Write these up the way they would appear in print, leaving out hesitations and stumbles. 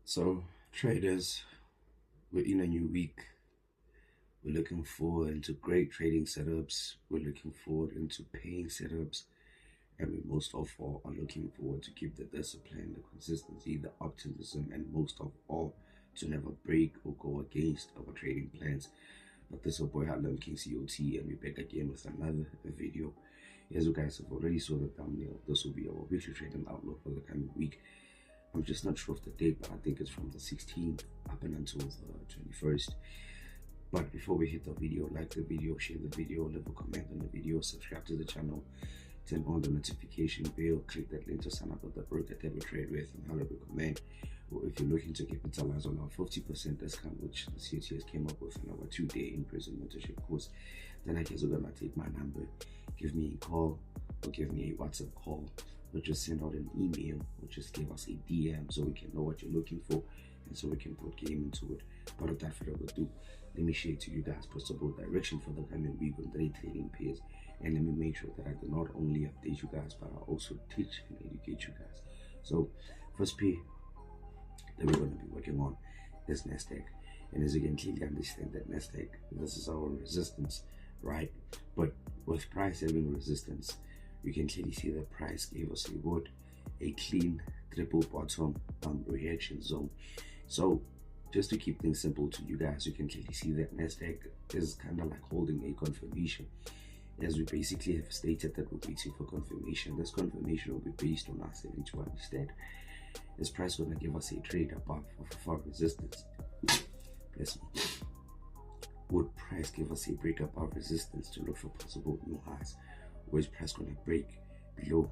So traders, we're in a new week. We're looking forward into great trading setups. We're looking forward into paying setups. And we most of all are looking forward to keep the discipline, the consistency, the optimism, and most of all to never break or go against our trading plans. But this is your boy Harlem King COT, and we're back again with another video. As you guys have already saw the thumbnail, this will be our weekly trading outlook for the coming week. I'm just not sure of the date, but I think it's from the 16th up and until the 21st. But before we hit the video, like the video, share the video, leave a comment on the video, subscribe to the channel, turn on the notification bell, click that link to sign up with the broker that we trade with, and highly recommend. Or if you're looking to capitalize on our 50% discount, which the COTS came up with in our 2-day in-person mentorship course, then I guess you're gonna take my number, give me a call, or give me a WhatsApp call, or just send out an email, or just give us a DM so we can know what you're looking for and so we can put game into it. But without further ado, let me share to you guys possible direction for the coming week on 3 trading pairs, and let me make sure that I do not only update you guys, but I also teach and educate you guys. So first pair that we're going to be working on is nasdaq, and as you can clearly understand that nasdaq, this is our resistance, right? But with price having resistance, you can clearly see the price gave us a clean triple bottom reaction zone. So just to keep things simple to you guys, you can clearly see that nasdaq is kind of like holding a confirmation, as we basically have stated that we're waiting for confirmation. This confirmation will be based on us having to understand, is price going to give us a trade above of resistance? Bless me. Would price give us a break above resistance to look for possible new highs? Or is price going to break below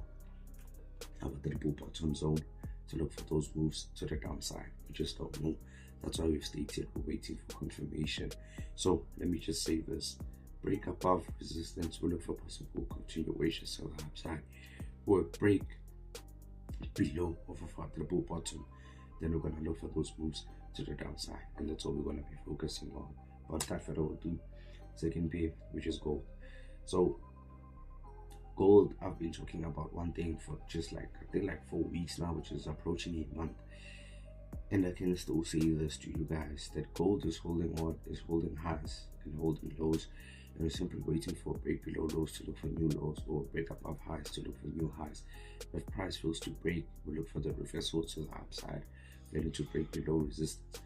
our triple bottom zone to look for those moves to the downside? We just don't know. That's why we've stated we're waiting for confirmation. So let me just say this: break above resistance, we'll look for possible continuation to the upside, or break below of our triple bottom, then we're going to look for those moves to the downside, and that's all we're going to be focusing on. But without further ado, second pair, which is gold. So gold, I've been talking about one thing for just like, I think like 4 weeks now, which is approaching a month, and I can still say this to you guys, that gold is holding what is holding highs and holding lows, and we're simply waiting for a break below lows to look for new lows, or break above highs to look for new highs. If price fails to break, we look for the reversal to the upside, failing to break below resistance.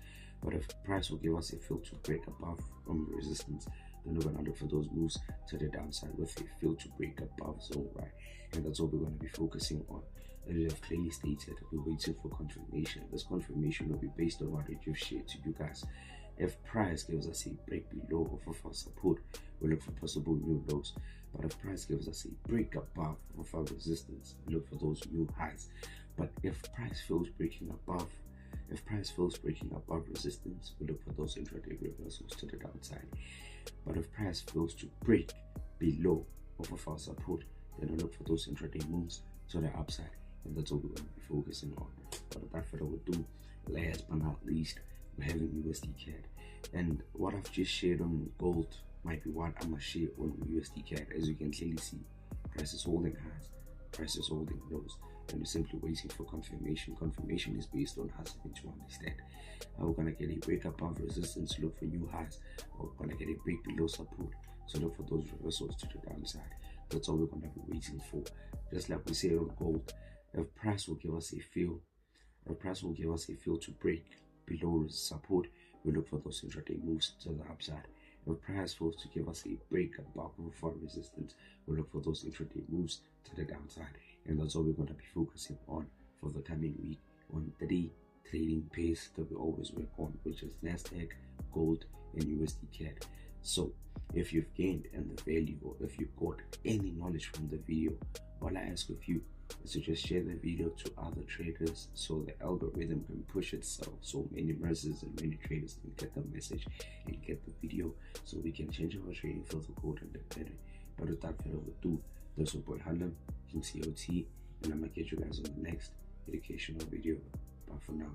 But if price will give us a fail to break above resistance, then we're going to look for those moves to the downside with a fail to break above zone, right? And that's what we're going to be focusing on. As we have clearly stated, we're waiting for confirmation. This confirmation will be based on what we just shared to you guys. If price gives us a break below of our support, we look for possible new lows. But if price gives us a break above of our resistance, we look for those new highs. But if price fails breaking above, resistance, we look for those intraday reversals to the downside. But if price fails to break below of our support, then we look for those intraday moves to the upside, and that's what we're going to be focusing on. But without further ado, last but not least, we're having USDcad, and what I've just shared on gold might be what I'm gonna share on USDcad. As you can clearly see, price is holding highs, price is holding lows, and we're simply waiting for confirmation. Confirmation is based on us having to understand, are we gonna get a break above resistance to look for new highs, or we're gonna get a break below support to look for those reversals to the downside? That's all we're gonna be waiting for. Just like we said on gold, if price will give us a fail, to break below support, we look for those intraday moves to the upside. If price fails to give us a break above our resistance, we look for those intraday moves to the downside, and that's all we're going to be focusing on for the coming week on 3 trading pairs that we always work on, which is nasdaq, gold, and USDcad. So if you've gained any value, or if you got any knowledge from the video, all I ask of you is to just share the video to other traders so the algorithm can push itself, so many merchants and many traders can get the message and get the video, so we can change our trading for the gold and the better. But without further ado, this is your boy Harlem King COT, and I'm gonna catch you guys on the next educational video. Bye for now.